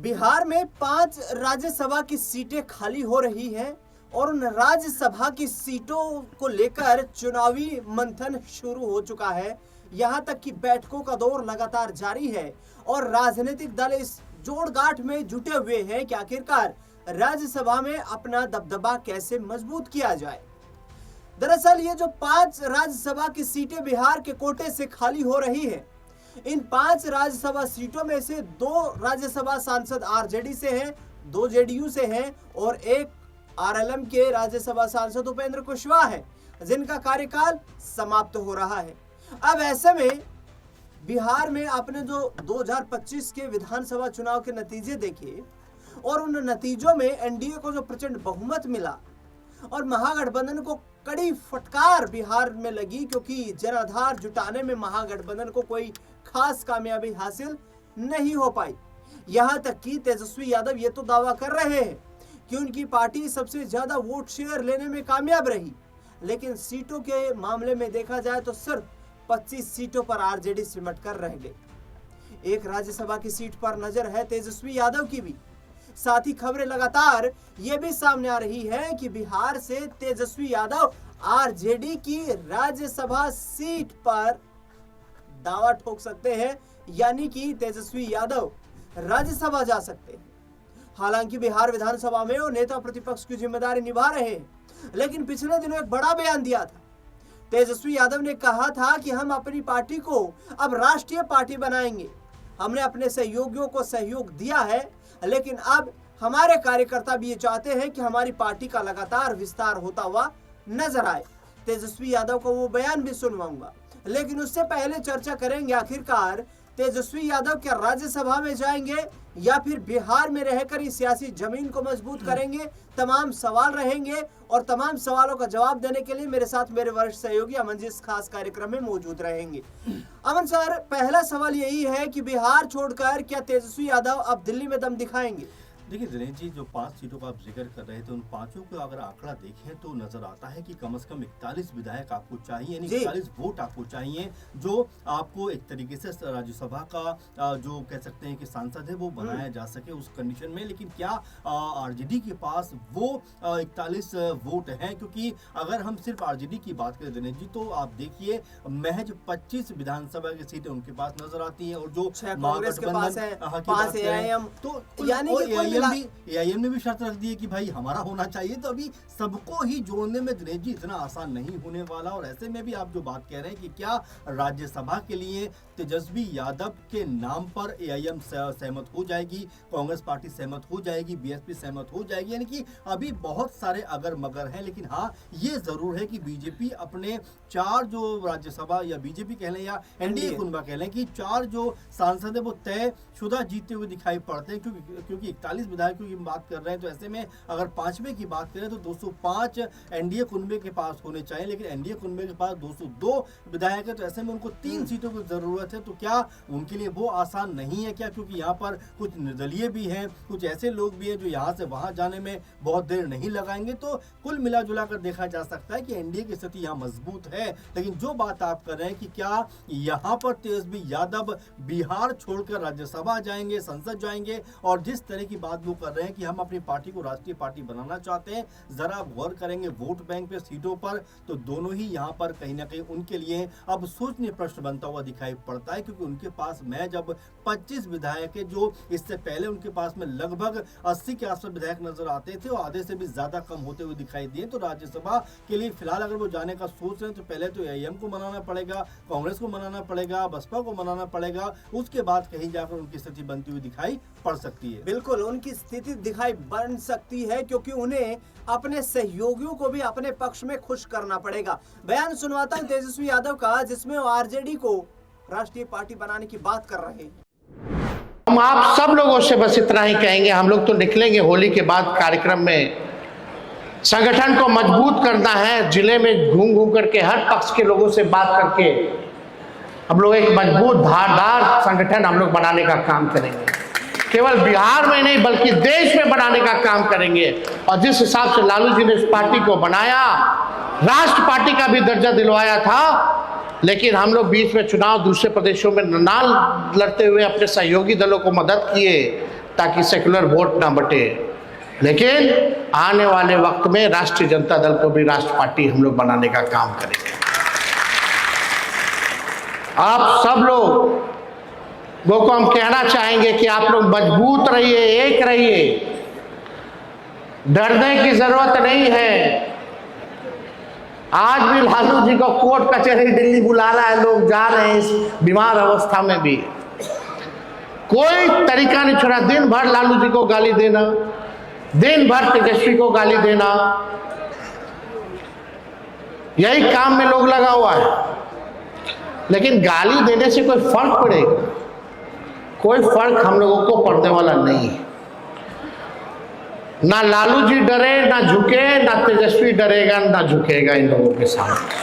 बिहार में 5 राज्यसभा की सीटें खाली हो रही हैं और उन राज्यसभा की सीटों को लेकर चुनावी मंथन शुरू हो चुका है। यहां तक कि बैठकों का दौर लगातार जारी है और राजनीतिक दल इस जोड़गांठ में जुटे हुए हैं कि आखिरकार राज्यसभा में अपना दबदबा कैसे मजबूत किया जाए। दरअसल ये जो 5 राज्यसभा की सीटें बिहार के कोटे से खाली हो रही है, इन 5 राज्यसभा सीटों में से 2 राज्यसभा सांसद आरजेडी से हैं, 2 जेडीयू से हैं और 1 आरएलएम के राज्यसभा सांसद उपेंद्र कुशवाहा है, जिनका कार्यकाल समाप्त हो रहा है। अब ऐसे में बिहार में आपने जो 2025 के विधानसभा चुनाव के नतीजे देखे और उन नतीजों में एनडीए को जो प्रचंड बहुमत मिला और महागठबंधन को कड़ी फटकार बिहार में लगी, क्योंकि जनाधार जुटाने में महागठबंधन को कोई खास कामयाबी हासिल नहीं हो पाई। यहां तक कि तेजस्वी यादव ये तो दावा कर रहे हैं कि उनकी पार्टी सबसे ज्यादा वोट शेयर लेने में कामयाब रही, लेकिन सीटों के मामले में देखा जाए तो सिर्फ 25 सीटों पर आरजेडी सिमट कर रह गई। एक राज्यसभा की सीट पर नजर है तेजस्वी यादव की भी। साथ ही खबरें लगातार ये भी सामने आ रही है कि बिहार से तेजस्वी यादव आरजेडी की राज्यसभा सीट पर दावा ठोक सकते हैं, यानी कि तेजस्वी यादव राज्यसभा जा सकते हैं। हालांकि बिहार विधानसभा में वो नेता प्रतिपक्ष की जिम्मेदारी निभा रहे हैं, लेकिन पिछले दिनों एक बड़ा बयान दिया था। तेजस्वी यादव ने कहा था कि हम अपनी पार्टी को अब राष्ट्रीय पार्टी बनाएंगे। हमने अपने सहयोगियों को सहयोग दिया है, लेकिन अब हमारे कार्यकर्ता भी ये चाहते हैं कि हमारी पार्टी का लगातार विस्तार होता हुआ नजर आए। तेजस्वी यादव को वो बयान भी सुनवाऊंगा, लेकिन उससे पहले चर्चा करेंगे आखिरकार तेजस्वी यादव क्या राज्यसभा में जाएंगे या फिर बिहार में रहकर इस सियासी जमीन को मजबूत करेंगे। तमाम सवाल रहेंगे और तमाम सवालों का जवाब देने के लिए मेरे साथ मेरे वरिष्ठ सहयोगी अमन जी इस खास कार्यक्रम में मौजूद रहेंगे। अमन सर, पहला सवाल यही है कि बिहार छोड़कर क्या तेजस्वी यादव अब दिल्ली में दम दिखाएंगे? देखिए दिनेश जी, जो 5 सीटों का आप जिक्र कर रहे थे, उन पांचों को अगर आंकड़ा देखें तो नजर आता है कि कम से कम 41 विधायक आपको चाहिए, यानी 41 वोट आपको चाहिए, जो आपको एक तरीके से राज्यसभा का जो कह सकते हैं कि सांसद है वो बनाया जा सके उस कंडीशन में। लेकिन क्या आरजेडी के पास वो 41 वोट हैं? क्योंकि अगर हम सिर्फ आरजेडी की बात करें दिनेश जी, तो आप देखिए महज 25 विधानसभा की सीटें उनके पास नजर आती है और जो कांग्रेस के पास है 5 एआईएम, तो यानी एआईएम ने भी शर्त रख दी है कि भाई हमारा होना चाहिए। तो अभी सबको ही जोड़ने में दिनेश जी इतना आसान नहीं होने वाला। और ऐसे में भी आप जो बात कह रहे हैं कि क्या राज्यसभा के लिए तेजस्वी यादव के नाम पर एआईएम सहमत हो जाएगी, कांग्रेस पार्टी सहमत हो जाएगी, बीएसपी सहमत हो जाएगी, यानी कि अभी बहुत सारे अगर मगर हैं। लेकिन हाँ, ये जरूर है कि बीजेपी अपने 4 जो राज्यसभा या बीजेपी कह लें या एनडीए कुनबा कह लें कि 4 जो सांसद है वो तयशुदा जीतते हुए दिखाई पड़ते हैं, क्योंकि 41 विधायकों की बात कर रहे हैं। तो ऐसे में अगर 5वें की बात करें तो 205 एनडीए कुनबे के पास होने चाहिए, लेकिन एनडीए कुनबे के पास 202 विधायक है। तो ऐसे में उनको 3 सीटों की जरूरत है। तो क्या उनके लिए वो आसान नहीं है क्या? क्योंकि यहाँ पर कुछ निर्दलीय भी हैं, कुछ ऐसे लोग भी हैं जो यहाँ से वहाँ जाने में बहुत देर नहीं लगाएंगे। तो कुल मिला जुला कर देखा जा सकता है कि एनडीए की स्थिति यहाँ मजबूत है। लेकिन जो बात आप कर रहे हैं कि क्या यहाँ पर तेजस्वी यादव बिहार छोड़कर राज्यसभा जाएंगे, संसद जाएंगे, और जिस तरह की बात वो कर रहे हैं कि हम अपनी पार्टी को राष्ट्रीय पार्टी बनाना चाहते हैं, जरा गौर करेंगे वोट बैंक पे, सीटों पर, तो दोनों ही यहाँ पर कहीं ना कहीं उनके लिए अब सोचनीय प्रश्न बनता हुआ दिखाई पड़ता है। क्योंकि उनके पास महज अब 25 विधायक है, जो इससे पहले उनके पास में लगभग 80 के आसपास विधायक नजर आते थे और आधे से भी ज्यादा कम होते हुए दिखाई दिए। तो राज्यसभा के लिए फिलहाल अगर वो जाने का सोच रहे हैं तो पहले तो एआईएम को मनाना पड़ेगा, कांग्रेस को मनाना पड़ेगा, बसपा को मनाना पड़ेगा, उसके बाद कहीं जाकर उनकी स्थिति बनती हुई दिखाई पड़ सकती है। बिल्कुल उनकी स्थिति दिखाई बन सकती है, क्योंकि उन्हें अपने सहयोगियों को भी अपने पक्ष में खुश करना पड़ेगा। बयान सुनवाता है तेजस्वी यादव का, जिसमें वो आरजेडी को राष्ट्रीय पार्टी बनाने की बात कर रहे हैं। हम आप सब लोगों से बस इतना ही कहेंगे, हम लोग तो निकलेंगे होली के बाद कार्यक्रम में। संगठन को मजबूत करना है, जिले में घूम घूम करके हर पक्ष के लोगों से बात करके हम लोग एक मजबूत धारदार संगठन हम लोग बनाने का काम करेंगे। केवल बिहार में नहीं बल्कि देश में बनाने का काम करेंगे। और जिस हिसाब से लालू जी ने इस पार्टी को बनाया, राष्ट्र पार्टी का भी दर्जा दिलवाया था, लेकिन हम लोग बीच में चुनाव दूसरे प्रदेशों में ना लड़ते हुए अपने सहयोगी दलों को मदद किए, ताकि सेकुलर वोट ना बटे। लेकिन आने वाले वक्त में राष्ट्रीय जनता दल को भी राष्ट्र पार्टी हम लोग बनाने का काम करेंगे। आप सब लोग वो को हम कहना चाहेंगे कि आप लोग मजबूत रहिए, एक रहिए, डरने की जरूरत नहीं है। आज भी लालू जी को कोर्ट कचहरी दिल्ली बुला रहा है, लोग जा रहे हैं इस बीमार अवस्था में भी। कोई तरीका नहीं छोड़ा, दिन भर लालू जी को गाली देना, दिन भर तेजस्वी को गाली देना, यही काम में लोग लगा हुआ है। लेकिन गाली देने से कोई फर्क पड़ेगा? कोई फर्क हम लोगों को पड़ने वाला नहीं है। ना लालू जी डरे, ना झुके, ना तेजस्वी डरेगा, ना झुकेगा इन लोगों के सामने।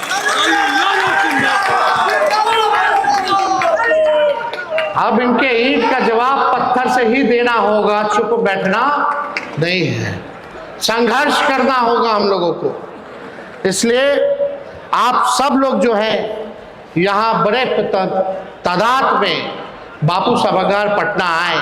अब इनके ईंट का जवाब पत्थर से ही देना होगा, चुप बैठना नहीं है, संघर्ष करना होगा हम लोगों को। इसलिए आप सब लोग जो है यहाँ बड़े तादाद में बापू सभागार पटना आए,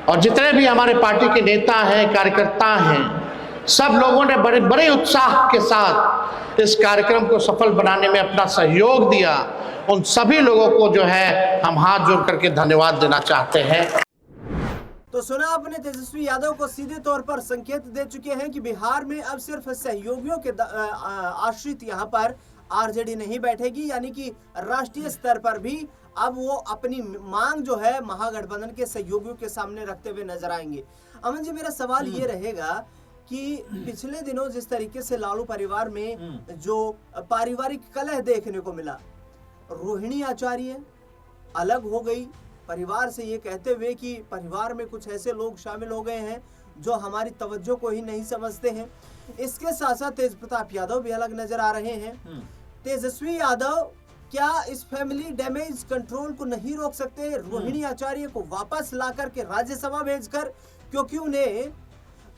और जितने भी हमारे पार्टी के नेता हैं, कार्यकर्ता हैं, सब लोगों ने बड़े बड़े उत्साह के साथ इस कार्यक्रम को सफल बनाने में अपना सहयोग दिया। उन सभी लोगों को जो है हम हाथ जोड़ करके धन्यवाद देना चाहते हैं। तो सुना आपने, तेजस्वी यादव को सीधे तौर पर संकेत दे चुके हैं कि बिहार में अब सिर्फ सहयोगियों के आश्रित यहाँ पर आरजेडी नहीं बैठेगी, यानी कि राष्ट्रीय स्तर पर भी अब वो अपनी मांग जो है महागठबंधन के सहयोगियों के सामने रखते हुए नजर आएंगे। अमन जी, मेरा सवाल ये रहेगा कि पिछले दिनों जिस तरीके से लालू परिवार में जो पारिवारिक कलह देखने को मिला, रोहिणी आचार्य अलग हो गई परिवार से, ये कहते हुए कि परिवार में कुछ ऐसे लोग शामिल हो गए हैं जो हमारी तवज्जो को ही नहीं समझते हैं। इसके साथ साथ तेज प्रताप यादव भी अलग नजर आ रहे हैं। तेजस्वी यादव क्या इस फैमिली डैमेज कंट्रोल को नहीं रोक सकते, रोहिणी आचार्य को वापस ला करके राज्यसभा भेजकर, क्योंकि उन्हें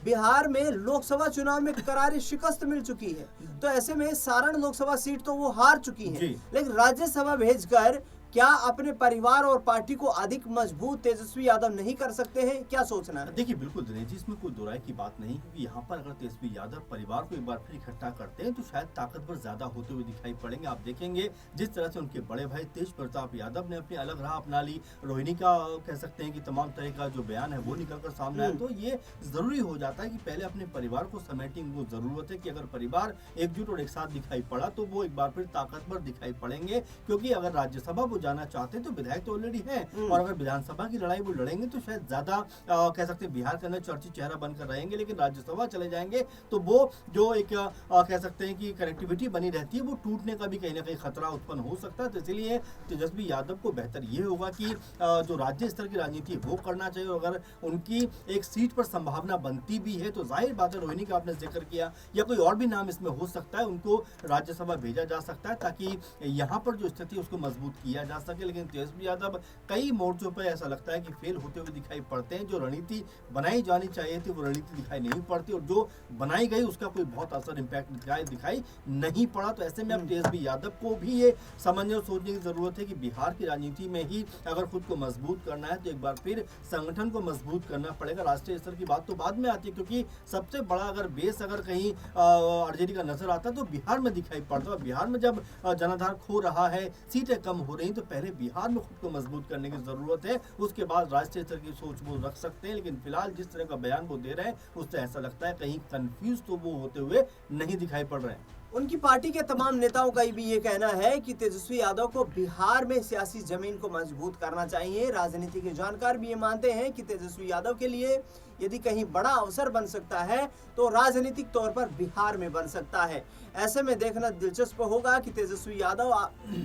बिहार में लोकसभा चुनाव में करारी शिकस्त मिल चुकी है। तो ऐसे में सारण लोकसभा सीट तो वो हार चुकी है, लेकिन राज्यसभा भेजकर क्या अपने परिवार और पार्टी को अधिक मजबूत तेजस्वी यादव नहीं कर सकते हैं? क्या सोचना है? देखिए, बिल्कुल दिनेश जी, इसमें कोई दोराय की बात नहीं, क्योंकि यहाँ पर अगर तेजस्वी यादव परिवार को एक बार फिर इकट्ठा करते हैं तो शायद ताकतवर ज्यादा होते हुए दिखाई पड़ेंगे। आप देखेंगे जिस तरह से उनके बड़े भाई तेज प्रताप यादव ने अपनी अलग राह अपना ली, रोहिणी का कह सकते हैं कि तमाम तरह का जो बयान है वो निकलकर सामने आया, तो ये जरूरी हो जाता है कि पहले अपने परिवार को समेटने की जरूरत है कि अगर परिवार एकजुट और एक साथ दिखाई पड़ा तो वो एक बार फिर ताकतवर दिखाई पड़ेंगे। क्योंकि अगर राज्यसभा वो जाना चाहते हैं तो विधायक तो ऑलरेडी हैं, और अगर विधानसभा की लड़ाई वो लड़ेंगे तो शायद ज्यादा कह सकते हैं बिहार के अंदर चर्चित चेहरा बनकर रहेंगे। लेकिन राज्यसभा चले जाएंगे तो वो जो एक कह सकते हैं कि कनेक्टिविटी बनी रहती है वो टूटने का भी कहीं ना कहीं खतरा उत्पन्न हो सकता है। तो इसीलिए तेजस्वी यादव को बेहतर ये होगा कि जो राज्य स्तर की राजनीति वो करना चाहिए। अगर उनकी एक सीट पर संभावना बनती भी है तो जाहिर बात है, रोहिणी का आपने जिक्र किया या कोई और भी नाम इसमें हो सकता है, उनको राज्यसभा भेजा जा सकता है ताकि यहाँ पर जो स्थिति है उसको मजबूत किया जा सके। लेकिन तेजस्वी यादव कई मोर्चों पर ऐसा लगता है कि फेल होते हुए दिखाई पड़ते हैं। जो रणनीति बनाई जानी चाहिए थी वो रणनीति दिखाई नहीं पड़ती, और जो बनाई गई उसका कोई बहुत असर इम्पैक्ट दिखाई नहीं पड़ा। तो ऐसे में अब तेजस्वी यादव को भी ये समझने और सोचने की जरूरत है कि बिहार की राजनीति में ही अगर खुद को मजबूत करना है तो एक बार फिर संगठन को मजबूत करना पड़ेगा। राष्ट्रीय स्तर की बात तो बाद में आती है, क्योंकि सबसे बड़ा अगर बेस अगर कहीं आरजेडी का नजर आता है तो बिहार में दिखाई पड़ता है। बिहार में जब जनाधार खो रहा है, सीटें कम हो रही, तो पहले बिहार में खुद को मजबूत करने की जरूरत है, उसके बाद राष्ट्रीय स्तर की सोच वो रख सकते हैं। लेकिन फिलहाल जिस तरह का बयान वो दे रहे हैं उससे ऐसा लगता है कहीं कंफ्यूज तो वो होते हुए नहीं दिखाई पड़ रहे हैं। उनकी पार्टी के तमाम नेताओं का भी ये कहना है कि तेजस्वी यादव को बिहार में सियासी जमीन को मजबूत करना चाहिए। राजनीति के जानकार भी ये मानते हैं कि तेजस्वी यादव के लिए यदि कहीं बड़ा अवसर बन सकता है तो राजनीतिक तौर पर बिहार में बन सकता है। ऐसे में देखना दिलचस्प होगा कि तेजस्वी यादव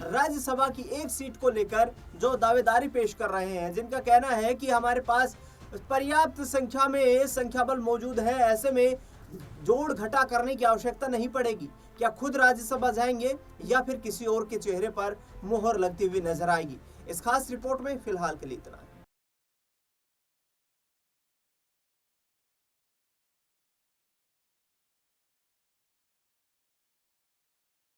राज्यसभा की एक सीट को लेकर जो दावेदारी पेश कर रहे हैं, जिनका कहना है कि हमारे पास पर्याप्त संख्या में संख्या बल मौजूद है, ऐसे में जोड़ घटा करने की आवश्यकता नहीं पड़ेगी। क्या खुद राज्यसभा जाएंगे या फिर किसी और के चेहरे पर मोहर लगती हुई नजर आएगी? इस खास रिपोर्ट में फिलहाल के लिए इतना है।